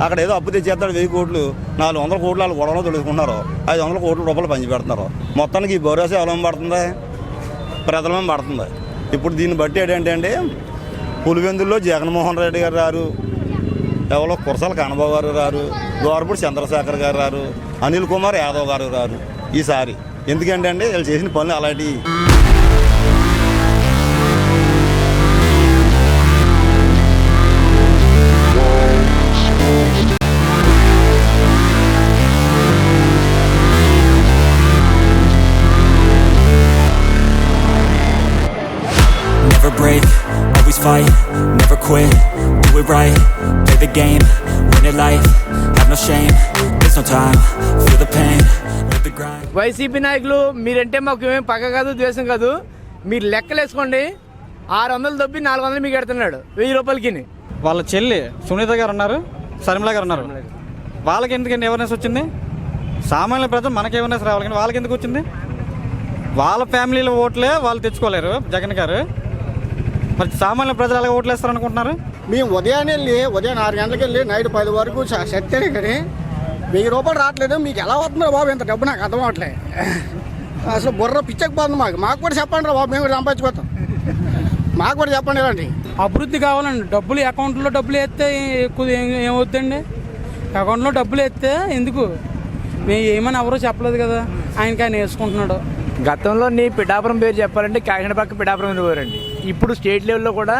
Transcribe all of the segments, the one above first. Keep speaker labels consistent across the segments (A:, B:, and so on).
A: అక్కడ ఏదో అప్పు తెచ్చేస్తాడు 1000 కోట్లు, 400 కోట్లు వాళ్ళు గొడవలో తొలుచుకుంటున్నారు, 500 కోట్ల రూపాయలు పంచి పెడుతున్నారు. మొత్తానికి ఈ భరోసా ఎవరి పడుతుంది? ప్రజల మీద పడుతుంది. ఇప్పుడు దీన్ని బట్టి ఏంటంటే అండి, పులివెందుల్లో జగన్మోహన్ రెడ్డి గారు రారు, ఎవరో కురసాల కన్నబాబు గారు రారు, గోరపూడి చంద్రశేఖర్ గారు రారు, అనిల్ కుమార్ యాదవ్ గారు రారు ఈసారి. ఎందుకంటే అండి వీళ్ళు చేసిన పనులు అలాంటివి.
B: Never break, always fight, never quit, do it right, play the game, win it life, have no shame, there's no time, feel the pain, live the grind.
C: YCP నాయకులు మీరంటే మాకు ఏమేమి పగ కాదు, ద్వేషం కాదు. మీరు లెక్కలు వేసుకోండి, 600 దొబ్బి 400 మీకు ఎడుతున్నాడు 1000 రూపాయలకి.
D: వాళ్ళ చెల్లి సునీత గారు ఉన్నారు, శర్మిల గారు ఉన్నారు. వాళ్ళకి ఎందుకండి అవేర్నెస్ వచ్చింది? సామాన్య ప్రజలు మనకి అవేర్నెస్ రావాలి, కానీ వాళ్ళకి ఎందుకు వచ్చింది? వాళ్ళ ఫ్యామిలీలో ఓట్లే వాళ్ళు తెచ్చుకోలేరు జగన్ గారు, మరి సామాన్య ప్రజలు అలాగే ఓట్లు వేస్తారు అనుకుంటున్నారు.
E: మేము ఉదయాన్నే వెళ్ళి ఉదయం 6 గంటలకు వెళ్ళి నైట్ 10 వరకు సెట్టేనే కానీ 1000 రూపాయలు రావట్లేదు. మీకు ఎలా వస్తుందో బాబు ఇంత డబ్బు? నాకు అర్థం అవట్లేదు. అసలు బుర్ర పిచ్చకపోతుంది. మాకు కూడా చెప్పండి రా బాబు, మేము కూడా సంపాదించుకోతాం. మాకు కూడా చెప్పండి. ఇలాంటి
F: అభివృద్ధి కావాలండి. డబ్బులు అకౌంట్లో డబ్బులు వేస్తే ఎక్కువ ఏమవుతుందండి? అకౌంట్లో డబ్బులు వేస్తే ఎందుకు? మేము ఏమని ఎవరో చెప్పలేదు కదా, ఆయన వేసుకుంటున్నాడు.
C: గతంలో నీ పిఠాపురం పేరు చెప్పాలంటే కాకినాడ పక్క పిఠాపురం పోయారండి. ఇప్పుడు స్టేట్ లెవెల్లో కూడా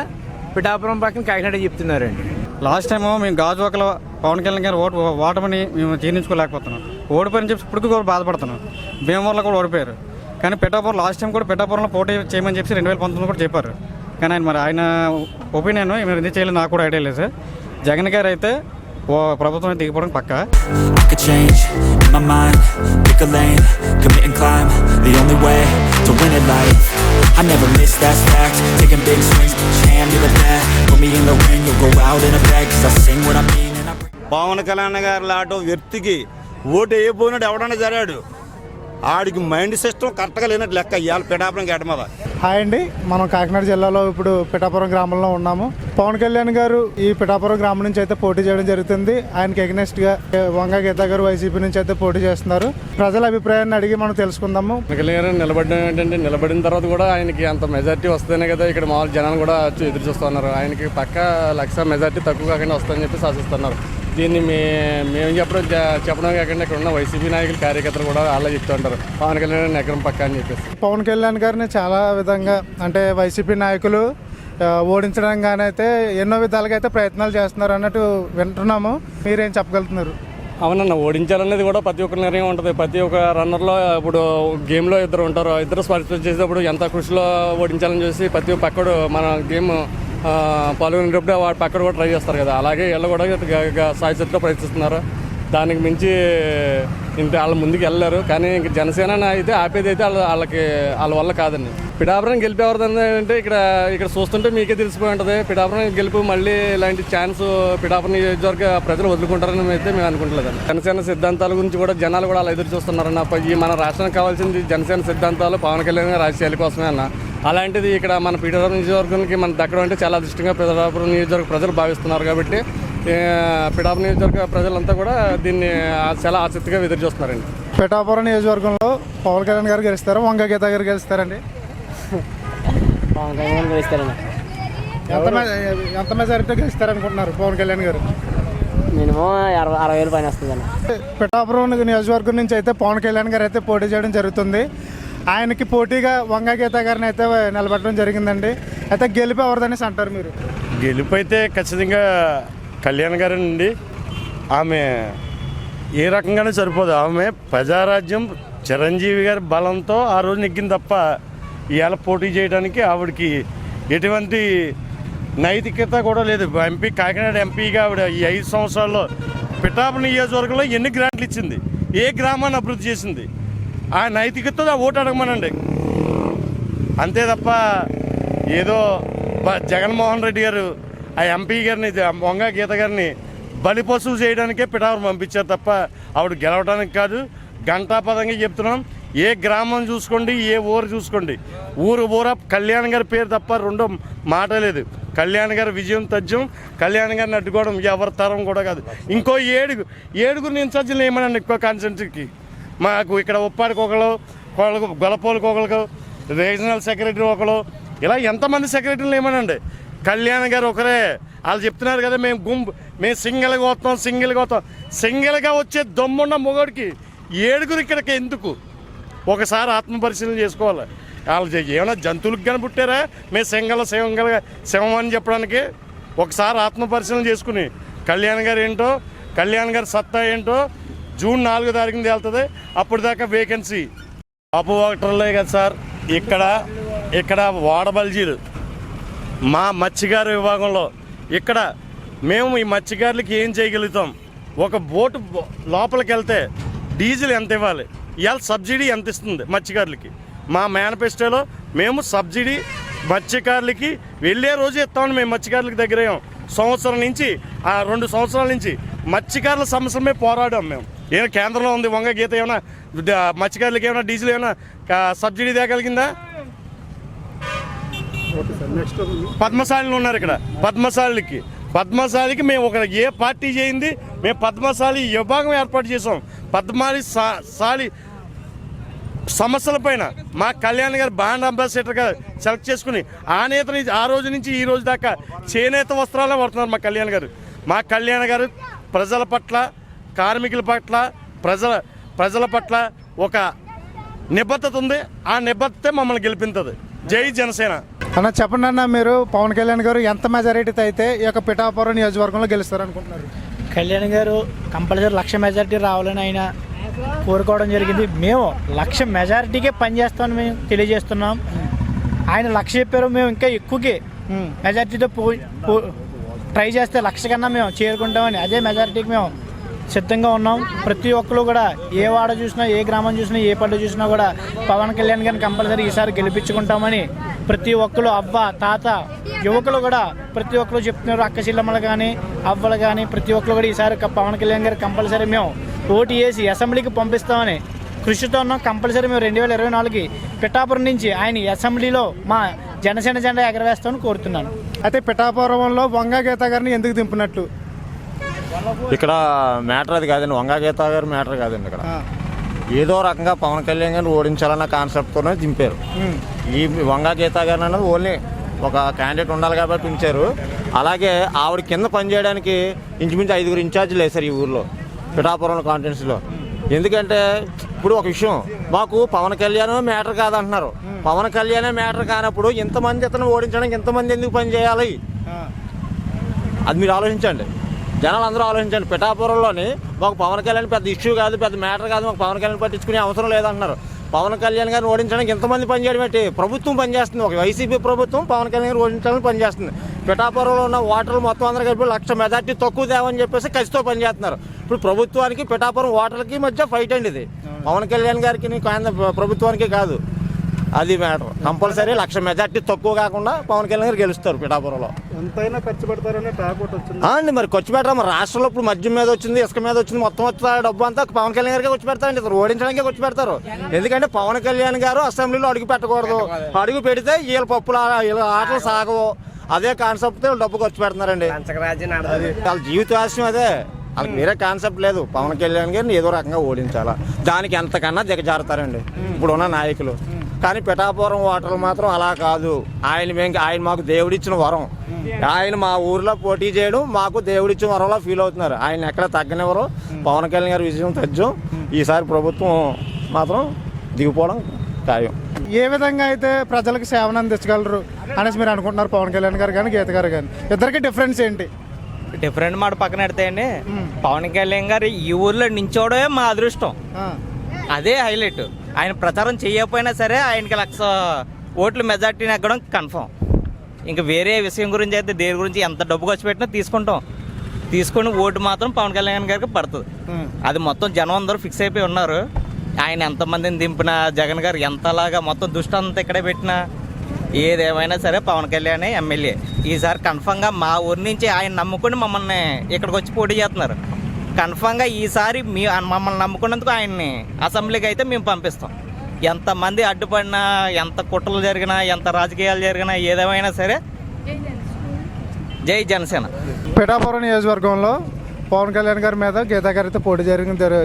C: పిఠాపురం పక్కన కాకినాడ చెప్తున్నారండి.
D: లాస్ట్ టైము మేము గాజువాకలో పవన్ కళ్యాణ్ గారు ఓటమని మేము జీర్ణించుకోలేకపోతున్నాం. ఓడిపోయిన చెప్పి ఇప్పటికి కూడా బాధపడుతున్నాం. భీమవరంలో కూడా ఓడిపోయారు, కానీ పిఠాపురం లాస్ట్ టైం కూడా పిఠాపురంలో పోటీ చేయమని చెప్పి 2019 కూడా చెప్పారు. కానీ ఆయన ఒపీనియన్ మేము ఎందుకు చేయలేదు నాకు కూడా ఐడియా లేదు సార్. జగన్ గారు అయితే ప్రభుత్వం దిగిపోవడం పక్కా.
B: I could change in my mind, pick a lane, commit and climb, the only way to win at life. I never miss, that's fact, taking big swings, each hand to the bat, put me in the ring, you'll go out in a bag, cause I sing what I mean and I bring.
A: Pawan Kalyan గారు లాంటి వ్యక్తికి vote వేయబోయినట్టు ఎవడన్నా జరిగాడు, ఆడికి mind system కరెక్ట్గా లేనట్టు లెక్క ఇవాళ పిఠాపురం గేట మీద.
G: హాయ్ అండి, మనం కాకినాడ జిల్లాలో ఇప్పుడు పిఠాపురం గ్రామంలో ఉన్నాము. పవన్ కళ్యాణ్ గారు ఈ పిఠాపురం గ్రామం నుంచి అయితే పోటీ చేయడం జరుగుతుంది. ఆయనకి ఎగ్నెస్ట్గా వంగ గీత గారు వైసీపీ నుంచి అయితే పోటీ చేస్తున్నారు. ప్రజల అభిప్రాయాన్ని అడిగి మనం తెలుసుకుందాము.
H: పవన్ కళ్యాణ్ గారు నిలబడడం ఏంటంటే, నిలబడిన తర్వాత కూడా ఆయనకి అంత మెజార్టీ వస్తేనే కదా ఇక్కడ మామూలు జనాలు కూడా ఎదురు చూస్తున్నారు. ఆయనకి పక్క 1,00,000 మెజార్టీ తక్కువ కాకుండా వస్తుందని చెప్పి ఆశిస్తున్నారు. దీన్ని మేము చెప్పడం కాకుండా ఇక్కడ ఉన్న వైసీపీ నాయకులు కార్యకర్తలు కూడా అలా చెప్తూ ఉంటారు, పవన్ కళ్యాణ్ ఎకరం పక్క అని చెప్పేసి.
G: పవన్ కళ్యాణ్ గారిని చాలా విధంగా అంటే వైసీపీ నాయకులు ఓడించడం కానీ అయితే ఎన్నో విధాలుగా అయితే ప్రయత్నాలు చేస్తున్నారు అన్నట్టు వింటున్నాము. మీరేం చెప్పగలుగుతున్నారు?
H: అవునన్న, ఓడించాలనేది కూడా ప్రతి ఒక్క నిర్ణయం ఉంటుంది. ప్రతి ఒక్క రన్నర్లో ఇప్పుడు గేమ్లో ఇద్దరు ఉంటారు, ఇద్దరు పార్టిసిపేట్ చేసేటప్పుడు ఎంత కృషిలో ఓడించాలని చూసి ప్రతి పక్కడు మన గేమ్ పాల్గొనేటప్పుడు వాడు పక్కడు కూడా ట్రై చేస్తారు కదా, అలాగే వీళ్ళు కూడా సాయశక్తిలో ప్రయత్నిస్తున్నారు. దానికి మించి ఇంత వాళ్ళ ముందుకు వెళ్ళారు. కానీ ఇంక జనసేన అయితే ఆపేది అయితే వాళ్ళ వల్ల కాదండి. పిఠాపురం గెలిపేవారు అంటే ఇక్కడ చూస్తుంటే మీకే తెలిసిపోయి ఉంటుంది. పిఠాపురం గెలుపు మళ్ళీ ఇలాంటి ఛాన్స్ పిఠాపురం నియోజకవర్గ ప్రజలు వదులుకుంటారని అయితే మేము అనుకుంటలేదండి. జనసేన సిద్ధాంతాల గురించి కూడా జనాలు కూడా అలా ఎదురు చూస్తున్నారన్న. ఈ మన రాష్ట్రానికి కావాల్సింది జనసేన సిద్ధాంతాలు, పవన్ కళ్యాణ్ రాజకీయాల కోసమే అన్న. అలాంటిది ఇక్కడ మన పిఠాపురం నియోజకవర్గానికి మన దక్కడం అంటే చాలా దృష్టిగా పిఠాపురం నియోజకవర్గ ప్రజలు భావిస్తున్నారు. కాబట్టి పిఠాపురం నియోజకవర్గ ప్రజలంతా కూడా దీన్ని చాలా ఆసక్తిగా ఎదురు చూస్తున్నారండి.
G: పిఠాపురం నియోజకవర్గంలో పవన్ కళ్యాణ్ గారు గెలుస్తారా, వంగ గీత గారు గెలుస్తారండి?
C: పవన్ కళ్యాణ్ గెలుస్తారండి.
G: ఎంత మెజారిటీ గెలుస్తారనుకుంటున్నారు పవన్ కళ్యాణ్ గారు?
C: మినిమం 60,000 పైన వస్తుందండి.
G: పిఠాపురం నియోజకవర్గం నుంచి అయితే పవన్ కళ్యాణ్ గారు అయితే పోటీ చేయడం జరుగుతుంది. ఆయనకి పోటీగా వంగ గీత గారిని అయితే నిలబెట్టడం జరిగిందండి. అయితే గెలుపు ఎవరిదనేసి అంటారు మీరు?
I: గెలుపు అయితే ఖచ్చితంగా కళ్యాణ్ గారేనండి. ఆమె ఏ రకంగానే సరిపోదు. ఆమె ప్రజారాజ్యం చిరంజీవి గారి బలంతో ఆ రోజు నెగ్గింది తప్ప ఇవాళ పోటీ చేయడానికి ఆవిడకి ఎటువంటి నైతికత కూడా లేదు. ఎంపీ కాకినాడ ఎంపీగా ఆవిడ ఈ 5 సంవత్సరాల్లో పిఠాపురం నియోజకవర్గంలో ఎన్ని గ్రాంట్లు ఇచ్చింది, ఏ గ్రామాన్ని అభివృద్ధి చేసింది, ఆ నైతికతతో ఓటు అడగమనండి. అంతే తప్ప ఏదో జగన్మోహన్ రెడ్డి గారు ఆ ఎంపీ గారిని వంగ గీత గారిని బలిపశువు చేయడానికే పిఠాపురం పంపించారు తప్ప ఆవిడ గెలవడానికి కాదు. గంటాపదంగా చెప్తున్నాం, ఏ గ్రామం చూసుకోండి, ఏ ఊరు చూసుకోండి, ఊరు కళ్యాణ్ గారి పేరు తప్ప రెండో మాట లేదు. కళ్యాణ్ గారి విజయం తథ్యం. కళ్యాణ్ గారిని అడ్డుకోవడం ఎవరి తరం కూడా కాదు. ఇంకో ఏడుగురు ఇన్ఛార్జీలు ఏమనండి ఎక్కువ కాన్సెంట్రీకి. మాకు ఇక్కడ ఉప్పాడికి ఒకళ్ళు గొలపోలికి ఒకళ్ళు, రీజనల్ సెక్రటరీ ఒకళ్ళు, ఇలా ఎంతమంది సెక్రటరీలు ఏమనండి. కళ్యాణ్ గారు ఒకరే. వాళ్ళు చెప్తున్నారు కదా మేము సింగిల్గా వస్తాం. సింగిల్గా వచ్చే దమ్మున్న మొగోడికి ఏడుగురు ఇక్కడికి ఎందుకు? ఒకసారి ఆత్మపరిశీలన చేసుకోవాలి. వాళ్ళు ఏమైనా జంతువులకు కానీ పుట్టారా మేము శవం అని చెప్పడానికి? ఒకసారి ఆత్మపరిశీలన చేసుకుని కళ్యాణ్ గారు ఏంటో, కళ్యాణ్ గారి సత్తా ఏంటో జూన్ 4వ తారీఖున తేలుతుంది. అప్పుడు దాకా వేకెన్సీ అపోవాటర్లే కదా సార్. ఇక్కడ వాడబల్జీలు మా మత్స్యకారు విభాగంలో ఇక్కడ మేము ఈ మత్స్యకారులకి ఏం చేయగలుగుతాం? ఒక బోటు లోపలికి వెళ్తే డీజిల్ ఎంత ఇవ్వాలి, ఇవాళ సబ్సిడీ ఎంత ఇస్తుంది మత్స్యకారులకి? మా మేనిఫెస్టోలో మేము సబ్సిడీ మత్స్యకారులకి వెళ్ళే రోజు ఇస్తామని మేము మత్స్యకారులకి దగ్గర సంవత్సరం నుంచి 2 సంవత్సరాల నుంచి మత్స్యకారుల సమస్యల మీద పోరాడాం మేము. ఏమైనా కేంద్రంలో ఉంది వంగ గీత ఏమైనా మత్స్యకారులకి ఏమైనా డీజిల్ ఏమైనా సబ్సిడీ తేగలిగిందా? పద్మశాలిలు ఉన్నారు ఇక్కడ. పద్మశాలికి మేము ఏ పార్టీ చేయింది? మేము పద్మశాలి విభాగం ఏర్పాటు చేసాం. పద్మశాలి సమస్యల పైన మా కళ్యాణ్ గారు బ్రాండ్ అంబాసిడర్గా సెలెక్ట్ చేసుకుని ఆ నేతని ఆ రోజు నుంచి ఈ రోజు దాకా చేనేత వస్త్రాలే పడుతున్నారు మా కళ్యాణ్ గారు. ప్రజల పట్ల, కార్మికుల పట్ల, ప్రజల పట్ల ఒక నిబద్ధత ఉంది. ఆ నిబద్ధతే మమ్మల్ని గెలిపించదు. జై జనసేన.
G: అన్న చెప్పండి అన్న, మీరు పవన్ కళ్యాణ్ గారు ఎంత మెజారిటీతో అయితే ఈ యొక్క పిఠాపురం నియోజకవర్గంలో గెలుస్తారు అనుకుంటున్నారు?
C: కళ్యాణ్ గారు కంపల్సరీ 1,00,000 మెజారిటీ రావాలని ఆయన కోరుకోవడం జరిగింది. మేము 1,00,000 మెజారిటీకే పనిచేస్తామని మేము తెలియజేస్తున్నాం. ఆయన 1,00,000 చెప్పారు, మేము ఇంకా ఎక్కువకి మెజారిటీతో ట్రై చేస్తే 1,00,000 కన్నా మేము చేరుకుంటామని అదే మెజారిటీకి మేము సిద్ధంగా ఉన్నాం. ప్రతి ఒక్కరు కూడా ఏ వాడ చూసినా, ఏ గ్రామం చూసినా, ఏ పల్లె చూసినా కూడా పవన్ కళ్యాణ్ గారిని కంపల్సరీ ఈసారి గెలిపించుకుంటామని ప్రతి ఒక్కరు, అవ్వ తాత యువకులు కూడా ప్రతి ఒక్కరు చెప్తున్నారు. అక్క చెల్లెమ్మలు కానీ అవ్వలు కానీ ప్రతి ఒక్కరు కూడా ఈసారి పవన్ కళ్యాణ్ గారు కంపల్సరీ మేము ఓటు వేసి అసెంబ్లీకి పంపిస్తామని కృషితో ఉన్నాం. కంపల్సరీ మేము 2024కి పిఠాపురం నుంచి ఆయన అసెంబ్లీలో మా జనసేన జెండా ఎగరవేస్తామని కోరుతున్నాను.
G: అయితే పిఠాపురంలో వంగ గీత గారిని ఎందుకు దింపినట్లు?
J: ఇక్కడ మ్యాటర్ అది కాదండి, వంగా గీత గారు మ్యాటర్ కాదండి. ఇక్కడ ఏదో రకంగా పవన్ కళ్యాణ్ గారిని ఓడించాలన్న కాన్సెప్ట్తోనే దింపారు. ఈ వంగా గీత గారిని అన్నది ఓన్లీ ఒక క్యాండిడేట్ ఉండాలి కాబట్టి ఉంచారు. అలాగే ఆవిడ కింద పనిచేయడానికి ఇంచుమించు 5 ఇన్ఛార్జీలు వేశారు ఈ ఊర్లో పిఠాపురం కాన్స్టిట్యున్సీలో. ఎందుకంటే ఇప్పుడు ఒక విషయం, మాకు పవన్ కళ్యాణ్ మ్యాటర్ కాదంటున్నారు. పవన్ కళ్యాణ్ మ్యాటర్ కానప్పుడు ఇంతమంది ఇతను ఓడించడానికి ఇంతమంది ఎందుకు పని చేయాలి? అది మీరు ఆలోచించండి, జనాలు అందరూ ఆలోచించండి. పిఠాపురంలోని మాకు పవన్ కళ్యాణ్ పెద్ద ఇష్యూ కాదు, పెద్ద మ్యాటర్ కాదు, మాకు పవన్ కళ్యాణ్ పట్టించుకునే అవసరం లేదంటున్నారు. పవన్ కళ్యాణ్ గారిని ఓడించడానికి ఎంతమంది పనిచేయడం ఏంటి? ప్రభుత్వం పనిచేస్తుంది. ఒక వైసీపీ ప్రభుత్వం పవన్ కళ్యాణ్ గారిని ఓడించాలని పనిచేస్తుంది. పిఠాపురంలో ఉన్న ఓటర్లు మొత్తం అందరూ కలిపి 1,00,000 మెజార్టీ తక్కువ తేవని చెప్పేసి కసితో పనిచేస్తున్నారు. ఇప్పుడు ప్రభుత్వానికి పిఠాపురం ఓటర్లకి మధ్య ఫైట్ అండి ఇది. పవన్ కళ్యాణ్ గారికి ప్రభుత్వానికి కాదు, అది మ్యాటర్. కంపల్సరీ 1,00,000 మెజార్టీ తక్కువ కాకుండా పవన్ కళ్యాణ్ గారు గెలుస్తారు పిఠాపురంలో.
G: ఎంతైనా ఖర్చు పెడతారని టాక్ వచ్చింది
J: అండి. మరి ఖర్చు పెట్టరా? మరి రాష్ట్రంలో ఇప్పుడు మద్యం మీద వచ్చింది, ఇసుక మీద వచ్చింది, మొత్తం వచ్చే డబ్బు అంతా పవన్ కళ్యాణ్ గారికి ఖర్చు పెడతారండి. ఇతను ఓడించడానికే ఖర్చు పెడతారు. ఎందుకంటే పవన్ కళ్యాణ్ గారు అసెంబ్లీలో అడుగు పెట్టకూడదు. అడుగు పెడితే వీళ్ళ పప్పులు వీళ్ళ ఆటలు సాగవు. అదే కాన్సెప్ట్ డబ్బు ఖర్చు పెడుతున్నారండి. వాళ్ళ జీవితాశయం అదే, వాళ్ళకి వేరే కాన్సెప్ట్ లేదు. పవన్ కళ్యాణ్ గారిని ఏదో రకంగా ఓడించాలా, దానికి ఎంతకన్నా దిగజారుతారండి ఇప్పుడున్న నాయకులు. కానీ పిఠాపురం ఓటర్లు మాత్రం అలా కాదు. ఆయన మాకు దేవుడిచ్చిన వరం. ఆయన మా ఊర్లో పోటీ చేయడం మాకు దేవుడిచ్చిన వరంలో ఫీల్ అవుతున్నారు. ఆయన ఎక్కడ తగ్గనివ్వరు. పవన్ కళ్యాణ్ గారి విజయం తథ్యం. ఈసారి ప్రభుత్వం మాత్రం దిగిపోవడం ఖాయం.
G: ఏ విధంగా అయితే ప్రజలకు సేవను అందించగలరు అనేసి మీరు అనుకుంటున్నారు? పవన్ కళ్యాణ్ గారు కానీ గీత గారు కానీ ఇద్దరికి డిఫరెన్స్ ఏంటి?
C: డిఫరెంట్ మాట పక్కన పెడితే అండి, పవన్ కళ్యాణ్ గారు ఈ ఊర్లో నించోవడమే మా అదృష్టం. అదే హైలైట్. ఆయన ప్రచారం చేయకపోయినా సరే ఆయనకి 1,00,000 ఓట్లు మెజార్టీని ఎక్కడం కన్ఫర్మ్. ఇంకా వేరే విషయం గురించి అయితే దేని గురించి ఎంత డబ్బు ఖర్చు పెట్టినా తీసుకొని ఓటు మాత్రం పవన్ కళ్యాణ్ గారికి పడుతుంది. అది మొత్తం జనం అందరూ ఫిక్స్ అయిపోయి ఉన్నారు. ఆయన ఎంతమందిని దింపినా, జగన్ గారు ఎంతలాగా మొత్తం దుష్టి అంతా ఇక్కడే పెట్టినా, ఏదేమైనా సరే పవన్ కళ్యాణ్ ఎమ్మెల్యే ఈసారి కన్ఫర్మ్గా మా ఊరి నుంచి ఆయన నమ్ముకుని మమ్మల్ని ఇక్కడికి వచ్చి పోటీ చేస్తున్నారు. కన్ఫర్మ్గా ఈసారి మమ్మల్ని నమ్ముకున్నందుకు ఆయన్ని అసెంబ్లీకి అయితే మేము పంపిస్తాం. ఎంతమంది అడ్డుపడినా, ఎంత కుట్రలు జరిగినా, ఎంత రాజకీయాలు జరిగినా, ఏదేమైనా సరే
K: జై జనసేన.
G: పిఠాపురం నియోజకవర్గంలో పవన్ కళ్యాణ్ గారి మీద గీతా గారి అయితే పోటీ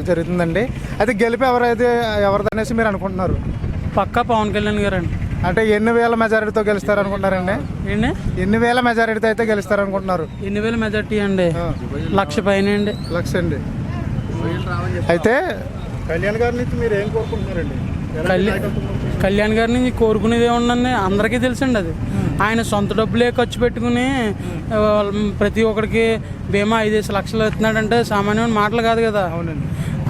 G: జరుగుతుందండి. అయితే గెలిపి ఎవరిదనేసి మీరు అనుకుంటున్నారు?
F: పక్కా పవన్ కళ్యాణ్ గారు అండి.
G: అంటే ఎన్ని వేల మెజారిటీతో గెలుస్తారు అనుకుంటున్నారండి? ఎన్ని వేల మెజారిటీతో అయితే గెలుస్తారు అనుకుంటున్నారు?
F: ఎన్ని వేల మెజారిటీ అండి? 1,00,000 పైన అండి.
G: 1,00,000 అండి. అయితే కళ్యాణ్ గారి నుంచి మీరు ఏం కోరుకుంటున్నారండి?
F: కళ్యాణ్ గారి నుంచి కోరుకునేది ఏముందండి, అందరికీ తెలుసండి. అది ఆయన సొంత డబ్బులే ఖర్చు పెట్టుకుని ప్రతి ఒక్కరికి బీమా 5 లక్షలు ఇస్తున్నాడంటే సామాన్యమైన మాటలు కాదు కదా.
G: అవునండి.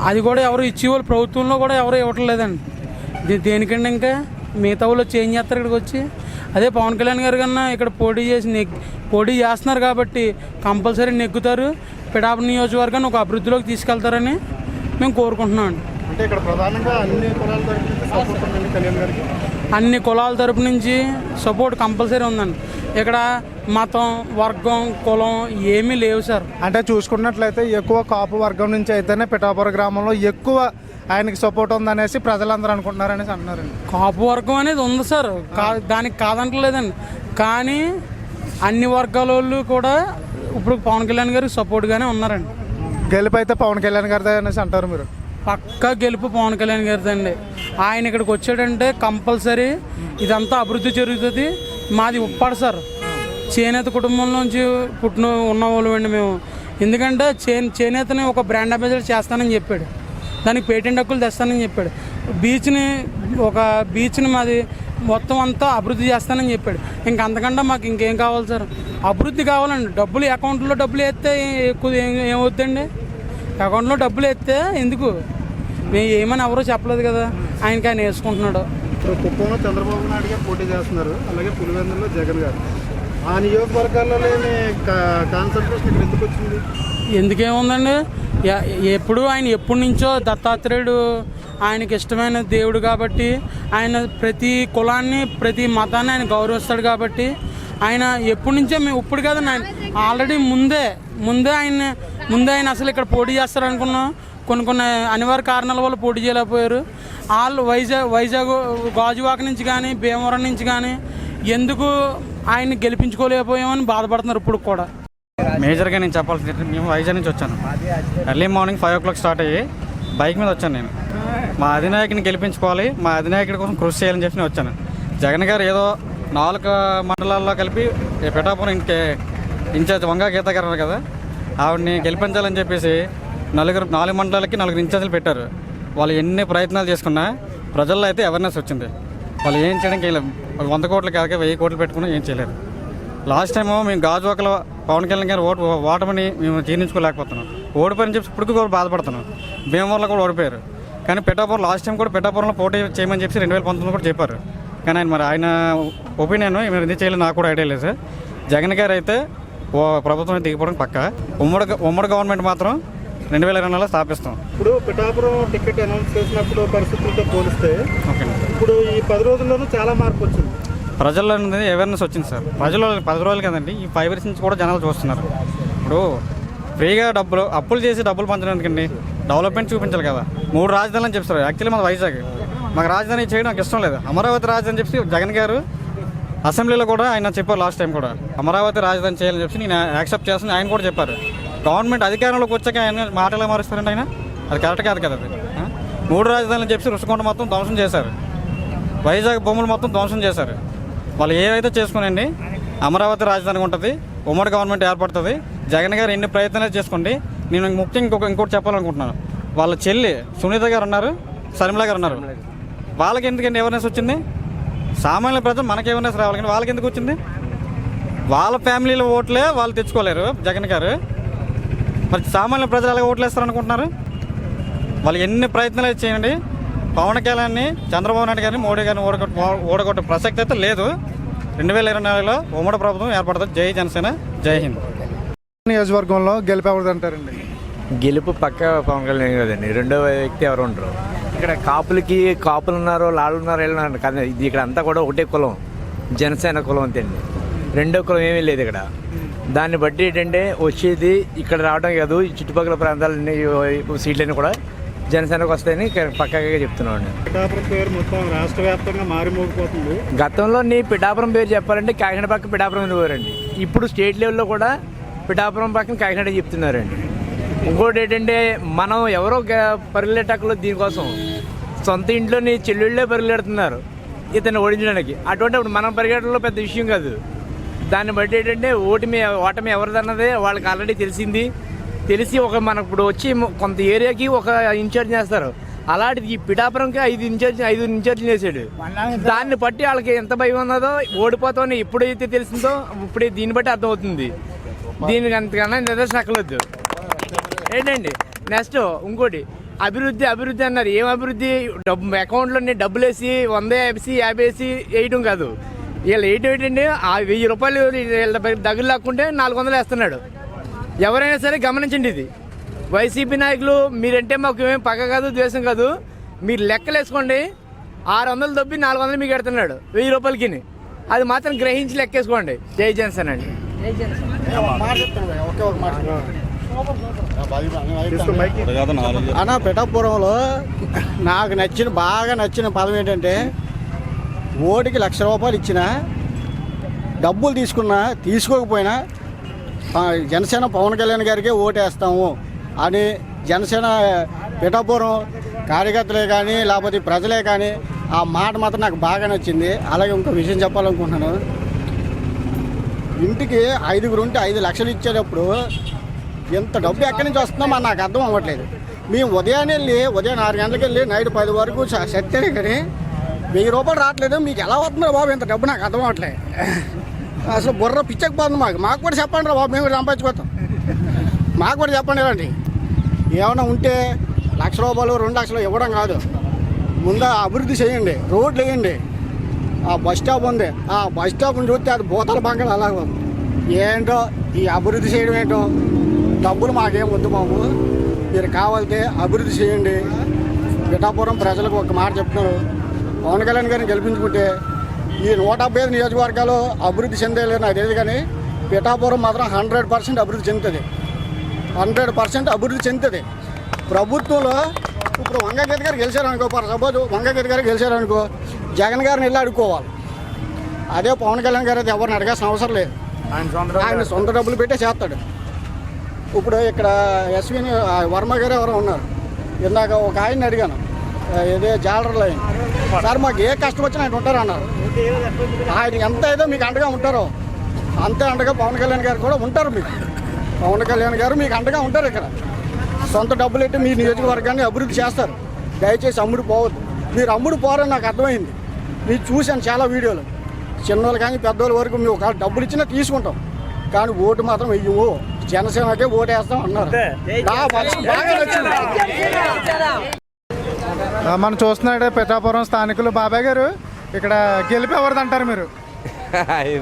F: అది కూడా ఎవరు ఇచ్చేవాళ్ళు ప్రభుత్వంలో కూడా ఎవరు ఇవ్వటం లేదండి. దేనికండి ఇంకా మిగతా వాళ్ళు చేంజ్ చేస్తారు ఇక్కడికి వచ్చి. అదే పవన్ కళ్యాణ్ గారు కన్నా ఇక్కడ పోటీ చేస్తున్నారు కాబట్టి కంపల్సరీ నెగ్గుతారు. పిఠాపురం నియోజకవర్గాన్ని ఒక అభివృద్ధిలోకి తీసుకెళ్తారని మేము కోరుకుంటున్నాం అండి.
G: అంటే ఇక్కడ ప్రధానంగా
F: అన్ని కులాల తరపు నుంచి సపోర్ట్ కంపల్సరీ ఉందండి. ఇక్కడ మతం, వర్గం, కులం ఏమీ లేవు సార్.
G: అంటే చూసుకున్నట్లయితే ఎక్కువ కాపు వర్గం నుంచి అయితేనే పిఠాపురం గ్రామంలో ఎక్కువ ఆయనకి సపోర్ట్ ఉందనేసి ప్రజలందరూ అనుకుంటున్నారనేసి అంటున్నారండి.
F: కాపు వర్గం అనేది ఉంది సార్, దానికి కాదంటలేదండి. కానీ అన్ని వర్గాల వాళ్ళు కూడా ఇప్పుడు పవన్ కళ్యాణ్ గారికి సపోర్ట్గానే ఉన్నారండి.
G: గెలుపు అయితే పవన్ కళ్యాణ్ గారిదే అనేసి అంటారు మీరు?
F: పక్కా గెలుపు పవన్ కళ్యాణ్ గారిదండి. ఆయన ఇక్కడికి వచ్చాడంటే కంపల్సరీ ఇదంతా అభివృద్ధి జరుగుతుంది. మాది ఉప్పాడు సార్, చేనేత కుటుంబంలోంచి ఉన్న వాళ్ళు అండి మేము. ఎందుకంటే చేనేతని ఒక బ్రాండ్ అంబాసిడర్ చేస్తానని చెప్పాడు, దానికి పేటెంట్ హక్కులు తెస్తానని చెప్పాడు. బీచ్ని మాది మొత్తం అంతా అభివృద్ధి చేస్తానని చెప్పాడు. అంతకంటే మాకు ఇంకేం కావాలి సార్? అభివృద్ధి కావాలండి. అకౌంట్లో డబ్బులు వేస్తే ఎక్కువ ఏమవుద్దండి? అకౌంట్లో డబ్బులు వేస్తే ఎందుకు? మేము ఏమని ఎవరో చెప్పలేదు కదా, ఆయన వేసుకుంటున్నాడు.
G: ఇప్పుడు కుప్పంలో చంద్రబాబు నాయుడు గారు పోటీ చేస్తున్నారు, అలాగే పులివెందులలో జగన్ గారు. ఆ నియోజకవర్గాల్లో లేని కాన్సన్ట్రేషన్ ఇక్కడ ఎందుకు వచ్చింది?
F: ఎందుకేముందండి, ఆయన ఎప్పటి నుంచో దత్తాత్రేయుడు ఆయనకి ఇష్టమైన దేవుడు కాబట్టి ఆయన ప్రతి కులాన్ని ప్రతి మతాన్ని ఆయన గౌరవిస్తాడు కాబట్టి ఆయన ఎప్పటి నుంచో మేము ఇప్పుడు కాదండి, ఆయన ఆల్రెడీ ముందే ఆయన అసలు ఇక్కడ పోటీ చేస్తారు అనుకున్నాం. కొన్ని అనివార్య కారణాల వల్ల పోటీ చేయలేకపోయారు. వాళ్ళు వైజాగ్ గాజువాక నుంచి కానీ భీమవరం నుంచి కానీ ఎందుకు ఆయన్ని గెలిపించుకోలేకపోయామని బాధపడుతున్నారు ఇప్పుడు కూడా.
D: మేజర్గా నేను చెప్పాల్సింది, మేము వైజాగ్ నుంచి వచ్చాను. ఎర్లీ మార్నింగ్ 5 o'clock స్టార్ట్ అయ్యి బైక్ మీద వచ్చాను. నేను మా అధినాయకుని గెలిపించుకోవాలి, మా అధినాయకుడి కోసం కృషి చేయాలని చెప్పి నేను వచ్చాను. జగన్ గారు ఏదో 4 మండలాల్లో కలిపి పిఠాపురం ఇన్ఛార్జ్ వంగా గీత గారు కదా, ఆవిడని గెలిపించాలని చెప్పేసి 4 మండలాలకి 4 ఇన్ఛార్జీలు పెట్టారు. వాళ్ళు ఎన్ని ప్రయత్నాలు చేసుకున్నా ప్రజల్లో అయితే అవేర్నెస్ వచ్చింది. వాళ్ళు ఏం చేయడానికి 100 కోట్లు కాక 1000 కోట్లు పెట్టుకున్నా ఏం చేయలేరు. లాస్ట్ టైము మేము గాజువాకలో పవన్ కళ్యాణ్ గారు ఓటమని మేము జీర్ణించుకోలేకపోతున్నాం. ఓడిపోయిన చెప్పి ఇప్పటికి కూడా బాధపడుతున్నాం. భీమవరంలో కూడా ఓడిపోయారు. కానీ పిఠాపురం లాస్ట్ టైం కూడా పిఠాపురంలో పోటీ చేయమని చెప్పి 2019 కూడా చెప్పారు. కానీ ఆయన ఒపీనియన్ మేము ఎందుకు చేయలేదు నాకు కూడా ఐడియా లేదు సార్. జగన్ గారు అయితే ప్రభుత్వం దిగిపోవడం పక్క. ఉమ్మడి గవర్నమెంట్ మాత్రం 2024లో స్థాపిస్తాం.
G: ఇప్పుడు పిఠాపురం టికెట్ అనౌన్స్ చేసినప్పుడు పరిస్థితులతో పోలిస్తే ఇప్పుడు ఈ 10 రోజుల్లోనూ చాలా మార్పు వచ్చింది.
D: ప్రజల్లో అవేర్నెస్ వచ్చింది సార్. ప్రజలు 10 రోజులు కదండి, ఈ 5 years నుంచి కూడా జనాలు చూస్తున్నారు. ఇప్పుడు ఫ్రీగా అప్పులు చేసి డబ్బులు పంచడం ఎందుకండి? డెవలప్మెంట్ చూపించాలి కదా. 3 రాజధానులు అని చెప్తారు. యాక్చువల్లీ మన వైజాగ్, మాకు రాజధాని చేయడం నాకు ఇష్టం లేదు. అమరావతి రాజధాని చెప్పి జగన్ గారు అసెంబ్లీలో కూడా ఆయన చెప్పారు. లాస్ట్ టైం కూడా అమరావతి రాజధాని చేయాలని చెప్పి నేను యాక్సెప్ట్ చేస్తాను ఆయన కూడా చెప్పారు. గవర్నమెంట్ అధికారంలోకి వచ్చాక ఆయన మాటలు మారుస్తారండి ఆయన, అది కరెక్ట్ కాదు కదా. అది 3 రాజధానులు చెప్పి రుషికొండ మొత్తం ధ్వంసం చేశారు, వైజాగ్ భూములు మొత్తం ధ్వంసం చేశారు. వాళ్ళు ఏవైతే చేసుకునండి అమరావతి రాజధాని ఉంటుంది, ఉమ్మడి గవర్నమెంట్ ఏర్పడుతుంది. జగన్ గారు ఎన్ని ప్రయత్నాలు చేసుకోండి. నేను ముఖ్యంగా ఇంకోటి చెప్పాలనుకుంటున్నాను. వాళ్ళ చెల్లి సునీత గారు ఉన్నారు, శర్మిల గారు ఉన్నారు. వాళ్ళకి ఎందుకండి అవేర్నెస్ వచ్చింది? సామాన్య ప్రజలు మనకి అవేర్నెస్ రావాలి, కానీ వాళ్ళకి ఎందుకు వచ్చింది? వాళ్ళ ఫ్యామిలీలో ఓట్లే వాళ్ళు తెచ్చుకోలేరు జగన్ గారు, మరి సామాన్య ప్రజలు ఎలా ఓట్లు వేస్తారనుకుంటున్నారు? వాళ్ళు ఎన్ని ప్రయత్నాలు చేయండి, పవన్ కళ్యాణ్ని చంద్రబాబు నాయుడు గారిని మోడీ గారిని ఓడగొట్టే ప్రసక్తి అయితే లేదు. 2024లో ఉమ్మడి ప్రభుత్వం ఏర్పడుతుంది. జై జనసేన, జై హింద్.
G: నియోజకవర్గంలో గెలుపు ఎవరిది అంటారండి?
L: గెలుపు పక్క పవన్ కళ్యాణ్ కదండి. రెండో వ్యక్తి ఎవరు ఉండరు ఇక్కడ. కాపులు ఉన్నారు, లాళ్ళు ఉన్నారు, వెళ్ళున్నారు కదా. ఇది ఇక్కడ అంతా కూడా ఒకటే కులం, జనసేన కులం అంతేండి. రెండో కులం ఏమీ లేదు ఇక్కడ. దాన్ని బట్టి ఏంటంటే వచ్చేది ఇక్కడ రావడం కాదు, ఈ చుట్టుపక్కల ప్రాంతాలన్నీ సీట్లన్నీ కూడా జనసేనకు వస్తాయని పక్కాగా చెప్తున్నాను అండి.
G: పిఠాపురం పేరు మొత్తం రాష్ట్ర వ్యాప్తంగా మారిమోగిపోతుంది.
L: గతంలో పిఠాపురం పేరు చెప్పాలంటే కాకినాడ పక్కన పిఠాపురం అనేవారండి. ఇప్పుడు స్టేట్ లెవెల్లో కూడా పిఠాపురం పక్కన కాకినాడ చెప్తున్నారండి. ఇంకోటి ఏంటంటే మనం ఎవరో పరిగెట్టకులు దీనికోసం సొంత ఇంట్లోని చెల్లెళ్ళే పరిగెడుతున్నారు ఇతన్ని ఓడించడానికి. అటువంటిప్పుడు మనం పరిగెట్టడంలో పెద్ద విషయం కాదు. దాన్ని బట్టి ఏంటంటే ఓటమి ఎవరిదన్నదే వాళ్ళకి ఆల్రెడీ తెలిసి మనకు ఇప్పుడు వచ్చి కొంత ఏరియాకి ఒక ఇన్ఛార్జ్ చేస్తారు. అలాంటిది ఈ పిఠాపురంకి 5 ఇన్ఛార్జ్లు చేశాడు. దాన్ని బట్టి వాళ్ళకి ఎంత భయం ఉన్నదో ఓడిపోతామని ఎప్పుడైతే తెలిసిందో ఇప్పుడు దీన్ని బట్టి అర్థమవుతుంది. దీనికి అంతకన్నా నిదర్శనం అక్కర్లేదు ఏంటండి. నెక్స్ట్ ఇంకోటి అభివృద్ధి అన్నారు. ఏం అభివృద్ధి? అకౌంట్లో డబ్బులు వేసి 100 వేసి 50 వేసి వేయటం కాదు. వీళ్ళు ఏంటంటే ఆ 1000 రూపాయలు వీళ్ళ దగ్గర లాక్కుంటే 400 వేస్తున్నాడు. ఎవరైనా సరే గమనించండి. ఇది వైసీపీ నాయకులు మీరంటే మాకు ఏమేమి పగ కాదు ద్వేషం కాదు. మీరు లెక్కలు వేసుకోండి. 600 దొబ్బి 400 మీకు ఎడుతున్నాడు 1000 రూపాయలకి. అది మాత్రం గ్రహించి లెక్కేసుకోండి. జై జనసేన అండి.
E: అన్న పిఠాపురంలో నాకు బాగా నచ్చిన పదం ఏంటంటే ఓటుకి 1,00,000 రూపాయలు ఇచ్చినా డబ్బులు తీసుకోకపోయినా జనసేన పవన్ కళ్యాణ్ గారికే ఓటేస్తాము అని జనసేన పిఠాపురం కార్యకర్తలే కానీ లేకపోతే ప్రజలే కానీ ఆ మాట మాత్రం నాకు బాగా నచ్చింది. అలాగే ఇంకో విషయం చెప్పాలనుకుంటున్నాను. ఇంటికి 5 ఉంటే 5 లక్షలు ఇచ్చేటప్పుడు ఎంత డబ్బు ఎక్కడి నుంచి వస్తుందో మరి నాకు అర్థం అవ్వట్లేదు. మేము ఉదయం 6 గంటలకు వెళ్ళి నైట్ 10 వరకు సత్యనే కానీ 1000 రూపాయలు రావట్లేదు. మీకు ఎలా వస్తుందో బాబు ఇంత డబ్బు నాకు అర్థం అవ్వట్లేదు. అసలు బుర్ర పిచ్చకపోతుంది. మాకు కూడా చెప్పండి రా బాబు, మేము కూడా సంపాదించుకోతాం. మాకు కూడా చెప్పండి ఇలాంటి ఏమైనా ఉంటే 1,00,000 రూపాయలు 2 లక్షలు ఇవ్వడం కాదు. ముందు అభివృద్ధి చేయండి, రోడ్లు వేయండి. ఆ బస్ స్టాప్ ఉంది, ఆ బస్ స్టాప్ని చూస్తే అది భూతాల బంగారు అలాగ ఏంటో ఈ అభివృద్ధి చేయడం ఏంటో. డబ్బులు మాకేం వద్దు బాబు, మీరు కావాలంటే అభివృద్ధి చేయండి. పిఠాపురం ప్రజలకు ఒక మాట చెప్తున్నారు, పవన్ కళ్యాణ్ గారిని గెలిపించుకుంటే ఈ 175 నియోజకవర్గాలు అభివృద్ధి చెందేలేదు నాకు తెలియదు, కానీ పిఠాపురం మాత్రం 100% అభివృద్ధి చెందుతుంది. 100% అభివృద్ధి చెందుతుంది. ప్రభుత్వంలో ఇప్పుడు వంగగీత గారు గెలిచారనుకో, సపోజ్ వంగగీత గారు గెలిచారనుకో, జగన్ గారిని వెళ్ళి అడుక్కోవాలి. అదే పవన్ కళ్యాణ్ గారు అయితే ఎవరిని అడగాల్సిన అవసరం లేదు. ఆయన సొంత డబ్బులు పెట్టే చేస్తాడు. ఇప్పుడు ఇక్కడ ఎస్విని వర్మ గారు ఎవరో ఉన్నారు. ఇందాక ఒక ఆయన్ని అడిగాను, ఇదే జాలర్లో ఆయన, సార్ మాకు ఏ కష్టం వచ్చినా ఆయన ఉంటారు అన్నారు. ఆయన ఎంత ఏదో మీకు అండగా ఉంటారో అంతే అండగా పవన్ కళ్యాణ్ గారు కూడా ఉంటారు. మీకు పవన్ కళ్యాణ్ గారు మీకు అండగా ఉంటారు. ఇక్కడ సొంత డబ్బులు పెట్టి మీ నియోజకవర్గాన్ని అభివృద్ధి చేస్తారు. దయచేసి అమ్ముడు పోవద్దు. మీరు అమ్ముడు పోరని నాకు అర్థమైంది. మీరు చూశాను చాలా వీడియోలు. చిన్నోళ్ళు కానీ పెద్దోళ్ళ వరకు మేము ఒక డబ్బులు ఇచ్చినా తీసుకుంటాం, కానీ ఓటు మాత్రం వెయ్యము, జనసేనకే ఓటేస్తాం అన్నారు. బాగా నచ్చింది.
G: మనం చూస్తున్నాడే పిఠాపురం స్థానికులు. బాబాయ్ గారు ఇక్కడ గెలిపి ఎవరిది అంటారు మీరు?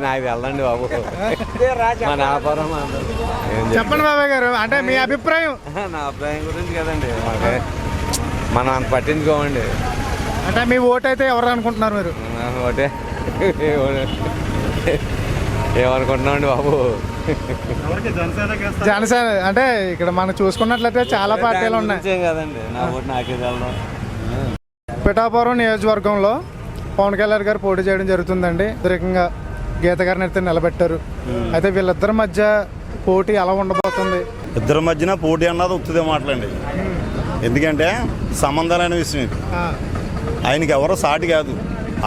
J: నాకు వెళ్ళండి బాబు, మన వ్యాపారం
G: చెప్పండి బాబాయ్ గారు, అంటే మీ అభిప్రాయం.
J: నా అభిప్రాయం గురించి కదండి, మనం అంత పట్టించుకోమండి.
G: అంటే మీ ఓటు అయితే ఎవరు అనుకుంటున్నారు మీరు?
J: ఓటే ఏమనుకుంటున్నామండి బాబు,
G: జనసేన. అంటే ఇక్కడ మనం చూసుకున్నట్లయితే చాలా పార్టీలు ఉన్నాయి
J: కదండి. నా ఓటు నాకే తెలడం.
G: పిఠాపురం నియోజకవర్గంలో పవన్ కళ్యాణ్ గారు పోటీ చేయడం జరుగుతుందండి. వ్యతిరేకంగా గీత గారిని అయితే నిలబెట్టారు. అయితే వీళ్ళిద్దరి మధ్య పోటీ ఎలా ఉండబోతుంది?
A: ఇద్దరి మధ్యన పోటీ అన్నది ఉత్తుదే మాటలండి. ఎందుకంటే సంబంధాలైన విషయం ఇది. ఆయనకి ఎవరో సాటి కాదు.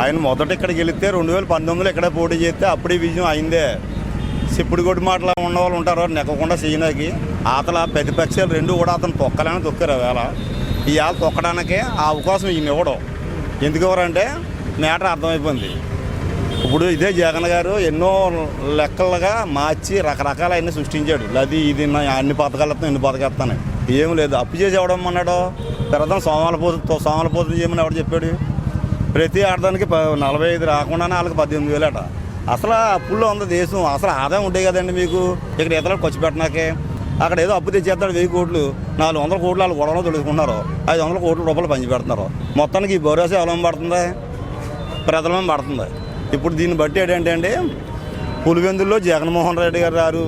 A: ఆయన మొదట ఇక్కడికి వెళితే 2019 ఇక్కడే పోటీ చేస్తే అప్పుడే విజయం అయిందే. చెప్పుడు కొట్టి మాటలు ఉన్నవాళ్ళు ఉంటారు నెక్కకుండా చేయడానికి. అతల ప్రతిపక్షాలు రెండు కూడా అతను తొక్కలని తొక్కారు. వేళ ఇవాళ తొక్కడానికే ఆ అవకాశం ఈయన ఇవ్వడం. ఎందుకు ఎవరంటే మ్యాటర్ అర్థమైపోయింది. ఇప్పుడు ఇదే జగన్ గారు ఎన్నో లెక్కలుగా మార్చి రకరకాలన్నీ సృష్టించాడు. అది ఇది అన్ని పథకాలు ఇస్తాను ఇన్ని పథకాలు ఇస్తాను, ఏం లేదు. అప్పు చేసి ఎవడం అన్నాడు. పెరదం సోమాలపోతు చేయమని ఎవడు చెప్పాడు? ప్రతి ఆడదానికి 45 రాకుండానే వాళ్ళకి 18,000 అట. అసలు అప్పుల్లో ఉంది దేశం. అసలు ఆదాయం ఉండే కదండి మీకు. ఇక్కడ ఇతరులకు ఖర్చు పెట్టడాకే. అక్కడ ఏదో అప్పు తెచ్చేస్తాడు 1000 కోట్లు, 400 కోట్లు వాళ్ళు గొడవలో తొలుచుకుంటున్నారు. 500 కోట్ల రూపాయలు పంచి పెడుతున్నారు. మొత్తానికి ఈ భరోసా ఎవరి పడుతుంది? ప్రజల మీద పడుతుంది. ఇప్పుడు దీన్ని బట్టి ఏంటంటే అండి, పులివెందుల్లో జగన్మోహన్ రెడ్డి గారు రారు,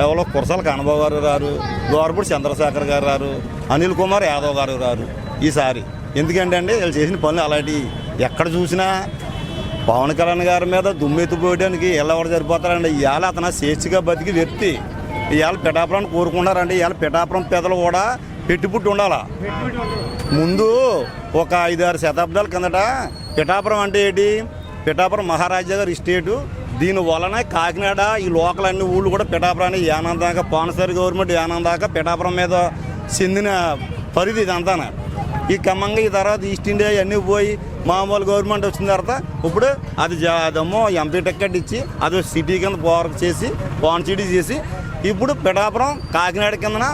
A: ఎవరో కురసాల కన్నబాబు గారు రారు, గోరపూడి చంద్రశేఖర్ గారు రారు, అనిల్ కుమార్ యాదవ్ గారు రారు ఈసారి. ఎందుకంటే అండి వీళ్ళు చేసిన పనులు అలాంటివి ఎక్కడ చూసినా పవన్ కళ్యాణ్ గారి మీద దుమ్మెత్తిపోయడానికి ఎవరు సరిపోతారండి. ఇవాళ అతను స్వేచ్ఛగా బతికి వ్యక్తి. ఇవాళ పిఠాపురాన్ని కోరుకుంటారండి. ఇవాళ పిఠాపురం పెద్దలు కూడా పెట్టుబుట్టి ఉండాలా. ముందు ఒక 5-6 శతాబ్దాల కిందట పిఠాపురం అంటే ఏంటి, పిఠాపురం మహారాజా గారి ఎస్టేటు. దీని వలన కాకినాడ ఈ లోకల్ అన్ని ఊళ్ళు కూడా పిఠాపురాన్ని యానం దాకా పానసరి గవర్నమెంట్ యానం దాకా పిఠాపురం మీద చెందిన పరిధి ఇదంతా. ఈ క్రమంగా ఈ తర్వాత ఈస్ట్ ఇండియా అన్నీ పోయి మామూలు గవర్నమెంట్ వచ్చిన తర్వాత ఇప్పుడు అదేమో ఎంపీ టికెట్ ఇచ్చి అది సిటీ కింద పోర్క్ చేసి పాన్ సిటీ చేసి ఇప్పుడు పిఠాపురం కాకినాడ కిందన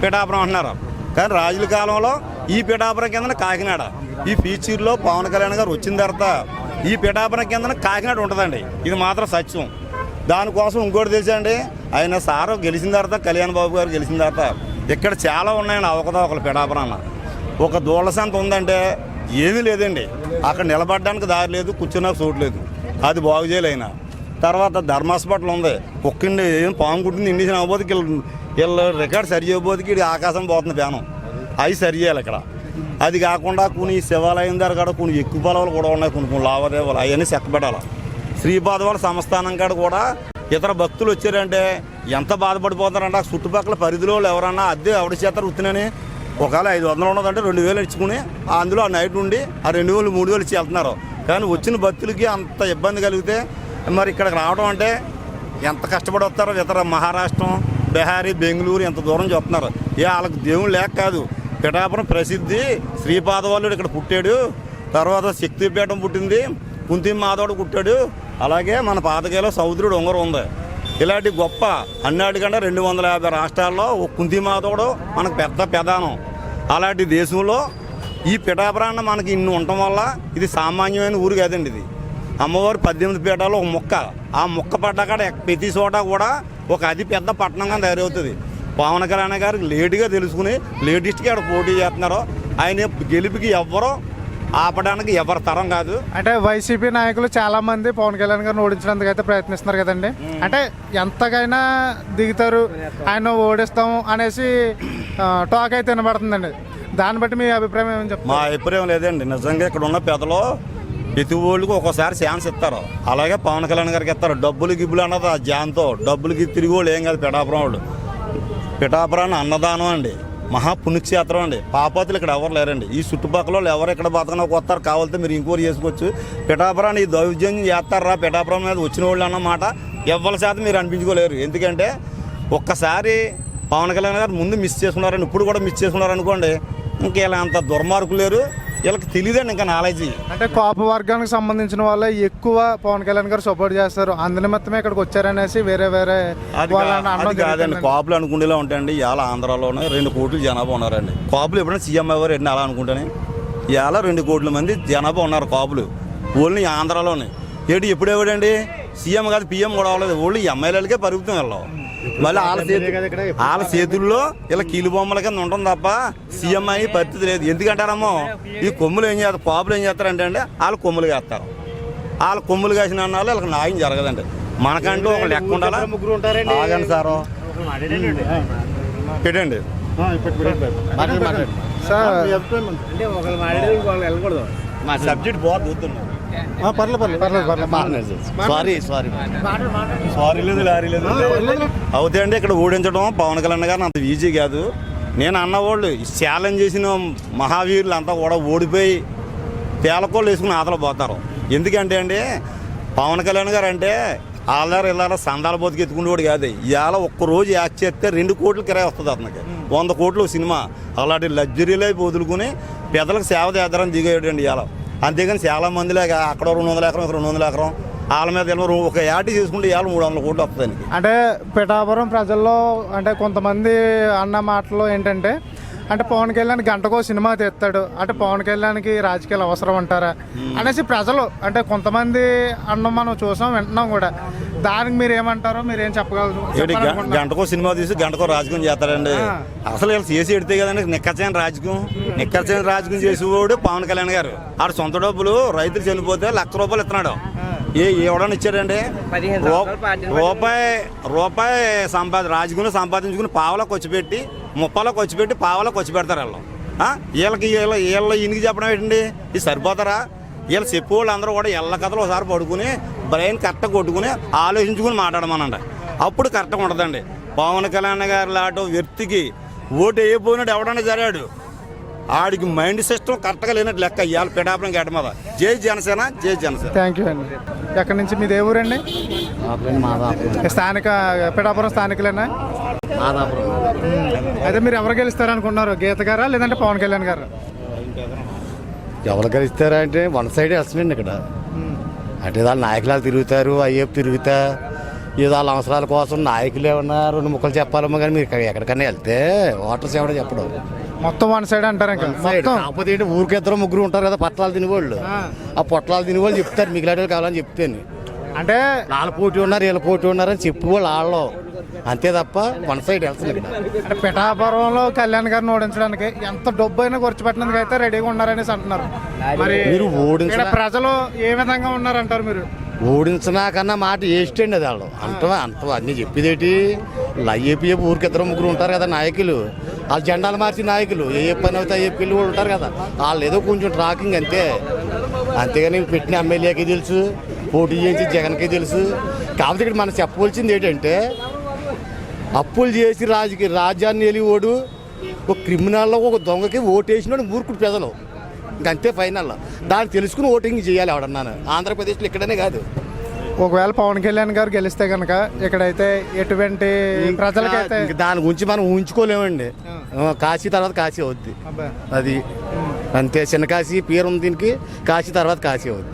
A: పిఠాపురం అంటున్నారు. కానీ రాజుల కాలంలో ఈ పిఠాపురం కిందన కాకినాడ. ఈ ఫ్యూచర్లో పవన్ కళ్యాణ్ గారు వచ్చిన తర్వాత ఈ పిఠాపురం కిందన కాకినాడ ఉంటుందండి. ఇది మాత్రం సత్యం. దానికోసం ఇంకోటి తెలుసండి, ఆయన సారు గెలిచిన తర్వాత కళ్యాణ్ బాబు గారు గెలిచిన తర్వాత ఇక్కడ చాలా ఉన్నాయండి అవకతవకలు. పిఠాపురాన్న ఒక దూళ్ళ సంత ఉందంటే ఏమీ లేదండి. అక్కడ నిలబడడానికి దారి లేదు, కూర్చున్నాక చోటు లేదు. అది బాగు చేయలేనా. తర్వాత ధర్మ హాస్పిటల్ ఉంది. కుక్కిండి ఏం పాము కుట్టింది ఇండిషన్ అవ్వబోతుకి వీళ్ళు రికార్డు సరి చేయబోతుకి ఇది ఆకాశం పోతుంది ప్యానం. అవి సరి చేయాలి ఇక్కడ. అది కాకుండా కొన్ని శివాలయం దగ్గర కూడా కొన్ని ఎక్కువ పొలాలు కూడా ఉన్నాయి, కొన్ని లావాదేవీలు అవన్నీ చెక్కబెట్టాలి. శ్రీపాదవాళ్ళ సంస్థానం కాడ కూడా ఇతర భక్తులు వచ్చారంటే ఎంత బాధపడిపోతారంటే ఆ చుట్టుపక్కల పరిధిలో ఎవరన్నా అద్దె ఎవరి చేస్తారు వృత్తినని ఒకవేళ 500 ఉన్నదంటే 2000 ఇచ్చుకుని అందులో ఆ నైట్ ఉండి ఆ 2000 3000 ఇచ్చి వెళ్తున్నారు. కానీ వచ్చిన భక్తులకి అంత ఇబ్బంది కలిగితే మరి ఇక్కడికి రావడం అంటే ఎంత కష్టపడి వస్తారో. ఇతర మహారాష్ట్రం, బీహారీ, బెంగళూరు ఎంత దూరం చెప్తున్నారు. వాళ్ళకి దేవుడు లేక కాదు. పిఠాపురం ప్రసిద్ధి శ్రీపాదవల్లుడు ఇక్కడ పుట్టాడు. తర్వాత శక్తిపీఠం పుట్టింది, కుంతిమ మాధవుడు పుట్టాడు. అలాగే మన పాతకాయలో సముద్రుడు ఉంగరం ఉంది. ఇలాంటి గొప్ప అన్నిటికంటే 250 రాష్ట్రాల్లో కుంతిమ మాధవుడు మనకు పెద్ద ప్రధానం. అలాంటి దేశంలో ఈ పిఠాపురాన్ని మనకి ఇన్ని ఉండటం వల్ల ఇది సామాన్యమైన ఊరు కాదండి. ఇది అమ్మవారు 18 పీఠాలు ఒక మొక్క. ఆ మొక్క పడ్డాక ప్రతి చోట కూడా ఒక అతి పెద్ద పట్టణంగా తయారవుతుంది. పవన్ కళ్యాణ్ గారికి లేటుగా తెలుసుకుని లేటెస్ట్గా అక్కడ పోటీ చేస్తున్నారు. ఆయన గెలుపుకి ఎవ్వరూ ఆపడానికి ఎవరి తరం కాదు.
G: అంటే వైసీపీ నాయకులు చాలా మంది పవన్ కళ్యాణ్ గారిని ఓడించడానికి అయితే ప్రయత్నిస్తున్నారు కదండి. అంటే ఎంతకైనా దిగుతారు, ఆయన ఓడిస్తాం అనేసి టాక్ అయితే వినబడుతుందండి. దాన్ని బట్టి మీ అభిప్రాయం ఏమని చెప్తారు?
A: మా అభిప్రాయం లేదండి. నిజంగా ఇక్కడ ఉన్న పెద్దలు ప్రతి ఊళ్ళకి ఒక్కోసారి ఛాన్స్ ఇస్తారు. అలాగే పవన్ కళ్యాణ్ గారికి ఇస్తారు. డబ్బులు గిబ్బులు అన్నది ఆ జాన్తో డబ్బులకి తిరిగి వాళ్ళు ఏం కాదు. పిఠాపురం వాళ్ళు పిఠాపురాన్ని అన్నదానం అండి, మహాపుణ్యక్షేత్రం అండి. పాపాతులు ఇక్కడ ఎవరు లేరండి. ఈ చుట్టుపక్కల వాళ్ళు ఎవరు ఇక్కడ బతకడానికి వస్తారు కావాలితే మీరు ఇంక్వైరీ చేసుకోవచ్చు. పిఠాపురాన్ని ఈ దౌర్జన్యం చేస్తారా పిఠాపురం మీద వచ్చిన వాళ్ళు అన్నమాట ఎవరి శాతం మీరు అనిపించుకోలేరు. ఎందుకంటే ఒక్కసారి పవన్ కళ్యాణ్ గారు ముందు మిస్ చేసుకున్నారని ఇప్పుడు కూడా మిస్ చేసుకున్నారు అనుకోండి, ఇంకా ఇలా అంత దుర్మార్గులు లేరు. వీళ్ళకి తెలియదండి ఇంకా నాలెడ్జీ.
G: అంటే కాపు వర్గానికి సంబంధించిన వాళ్ళే ఎక్కువ పవన్ కళ్యాణ్ గారు సపోర్ట్ చేస్తారు. అందునిమిత్తమే ఇక్కడికి వచ్చారనేసి వేరే
A: అది కాదండి. కాపులు అనుకునేలా ఉంటాయండి. ఇవాళ ఆంధ్రాలోనే 2 కోట్ల జనాభా ఉన్నారండి. కాపులు ఎప్పుడైనా సీఎం అవ్వరు ఎన్ని అలా అనుకుంటానే. ఇవాళ 2 కోట్ల మంది జనాభా ఉన్నారు కాపులు ఓన్లీ ఆంధ్రాలోనే. ఏంటి ఎప్పుడు ఎవడండి సీఎం కాదు పిఎం కూడా అవ్వలేదు. ఓన్లీ ఎమ్మెల్యేలకే పరిమితం వెళ్ళాం. మళ్ళీ వాళ్ళ చేతుల్లో ఇలా కీలు బొమ్మల కింద ఉంటుంది తప్ప సీఎం అయ్యి పరిస్థితి లేదు. ఎందుకంటారమ్మో ఈ కొమ్ములు ఏం చేస్తారు, పాపులు ఏం చేస్తారంటే అండి వాళ్ళు కొమ్ములు వేస్తారు. వాళ్ళు కొమ్ములు కాసిన వాళ్ళు వాళ్ళకి న్యాయం జరగదండి. మనకంటూ ఒక లెక్క ఉండాలి. ఆగండి సారు పెట్టండి సబ్జెక్ట్ బాగుంది. అవుతాయి అండి. ఇక్కడ ఓడించడం పవన్ కళ్యాణ్ గారిని అంత ఈజీ కాదు. నేను అన్నవాళ్ళు ఛాలెంజ్ చేసిన మహావీరులు అంతా కూడా ఓడిపోయి తేలకోళ్ళు వేసుకుని ఆతలు పోతారు. ఎందుకంటే అండి పవన్ కళ్యాణ్ గారు అంటే ఆధార్ ఇలా సందాల బతికి ఎత్తుకునేవాడు కాదు. ఇవాళ ఒక్కరోజు యాక్ట్ చేస్తే 2 కోట్ల కిరాయి వస్తుంది అతనికి. 100 కోట్లు సినిమా. అలాంటి లగ్జరీలో వదులుకుని పెద్దలకు సేవ చేద్దారని దిగేయండి ఇవాళ. అంతేగాని చాలా మందిలో అక్కడ 200 ఎకరం ఇక్కడ 200 ఎకరం వాళ్ళ మీద ఒక యాటి చేసుకుంటే ఇవాళ 300 కోట్లు వస్తుంది.
G: అంటే పిఠాపురం ప్రజల్లో అంటే కొంతమంది అన్న మాటలు ఏంటంటే అంటే పవన్ కళ్యాణ్ గంటకో సినిమా తెస్తాడు అంటే పవన్ కళ్యాణ్కి రాజకీయాలు అవసరం అంటారా అనేసి ప్రజలు అంటే కొంతమంది అన్నం మనం చూసాం వింటున్నాం కూడా. దానికి మీరు ఏమంటారో మీరేం చెప్పగలరు?
A: గంటకో సినిమా తీసి గంటకో రాజకీయం చేస్తారండి. అసలు వీళ్ళు చేసి ఎడితే కదండి నిక్కర్చైన రాజకీయం చేసేవాడు పవన్ కళ్యాణ్ గారు. ఆడు సొంత డబ్బులు రైతులు చనిపోతే 1,00,000 రూపాయలు ఇస్తున్నాడు. ఎవడన్నా ఇచ్చారండి? రూపాయి రాజకీయంలో సంపాదించుకుని పావలో ఖర్చు పెట్టి, ముప్పలో ఖర్చు పెట్టి పావలో ఖర్చు పెడతారు వీళ్ళు. వీళ్ళ ఈయనకి చెప్పడం ఏంటండి? ఇది సరిపోతారా? వీళ్ళు చెప్పేవాళ్ళు అందరూ కూడా ఎల్ల కథలు ఒకసారి పడుకుని బ్రెయిన్ కరెక్ట్గా కొట్టుకుని ఆలోచించుకుని మాట్లాడమనండి. అప్పుడు కరెక్ట్గా ఉంటుందండి. పవన్ కళ్యాణ్ గారు లాంటి వ్యక్తికి ఓటు వేయబోయినట్టు ఎవడన్నా జరిగాడు, ఆడికి మైండ్ సిస్టమ్ కరెక్ట్గా లేనట్టు లెక్క. ఇవాళ పిఠాపురం గేట మీద జై జనసేన, జై జనసేన.
G: థ్యాంక్ యూ అండి. ఎక్కడి నుంచి మీది ఏ ఊరండి? స్థానిక పిఠాపురం స్థానికులేనా? అయితే మీరు ఎవరు గెలుస్తారనుకున్నారు? గీత గారా లేదంటే పవన్ కళ్యాణ్ గారు?
K: ఎవరు గెలుస్తారా అంటే వన్ సైడ్ వస్తుందండి ఇక్కడ. అంటే వాళ్ళ నాయకులు తిరుగుతారు, అయ్యేపు తిరుగుతా, ఏదో వాళ్ళ అవసరాల కోసం నాయకులు ఏమన్నా రెండు ముక్కలు చెప్పాలమ్మా. కానీ మీరు ఎక్కడికన్నా వెళ్తే ఓటర్స్ ఎవడో చెప్పడం,
G: మొత్తం వన్ సైడ్ అంటారు. ఇంకా
K: కాకపోతే ఏంటి, ఊరికి ఇద్దరు ముగ్గురు ఉంటారు కదా పొట్లాలు తినేవాళ్ళు. ఆ పొట్లాలు తినేవాళ్ళు చెప్తారు మిగిలిన వాళ్ళు కావాలని చెప్తేనే.
G: అంటే
K: వాళ్ళ పోటీ ఉన్నారు, వీళ్ళ పోటీ ఉన్నారని చెప్పేవాళ్ళు వాళ్ళు, అంతే తప్ప వన్ సైడ్ వెళ్తుంది ఇక్కడ.
G: అంటే పిఠాపురంలో కళ్యాణ్ గారిని ఓడించడానికి ఎంత డబ్బు అయినా ఖర్చు పెట్టడానికి అయితే రెడీగా ఉన్నారనేసి అంటున్నారు. మరి
K: మీరు
G: ఇక్కడ ప్రజలు ఏ విధంగా ఉన్నారంటారు? మీరు
K: ఓడించినా కన్నా మాట వేస్టండి అది. వాళ్ళు అంత అన్నీ చెప్పేదేటి, అయ్యేపి ఊరికి ఇద్దరు ముగ్గురు ఉంటారు కదా నాయకులు, వాళ్ళు జెండాలు మార్చి నాయకులు ఏ పని అవుతాయి అయ్యేపి వెళ్ళి కూడా ఉంటారు కదా, వాళ్ళు ఏదో కొంచెం ట్రాకింగ్ అంతే. అంతేగాని పెట్టిన ఎమ్మెల్యేకి తెలుసు, పోటీ చేసి జగన్కి తెలుసు. కాకపోతే ఇక్కడ మనం చెప్పవలసింది ఏంటంటే, అప్పులు చేసి రాజ్యాన్ని వెళ్ళివాడు ఒక క్రిమినల్లో ఒక దొంగకి ఓటేసినాడు మూర్ఖుడు ప్రజలు, ఇంకంతే ఫైనల్. దాన్ని తెలుసుకుని ఓటింగ్ చేయాలి ఎవడన్నాను. ఆంధ్రప్రదేశ్లో ఇక్కడనే కాదు.
G: ఒకవేళ పవన్ కళ్యాణ్ గారు గెలిస్తే కనుక ఇక్కడైతే ఎటువంటి ప్రజలకైతే
K: దాని గురించి మనం ఊహించుకోలేమండి. కాశీ తర్వాత కాశీ అవుద్ది అది, అంతే. చిన్న కాశీ పేరు ఉంది దీనికి, కాశీ తర్వాత కాశీ అవుద్ది.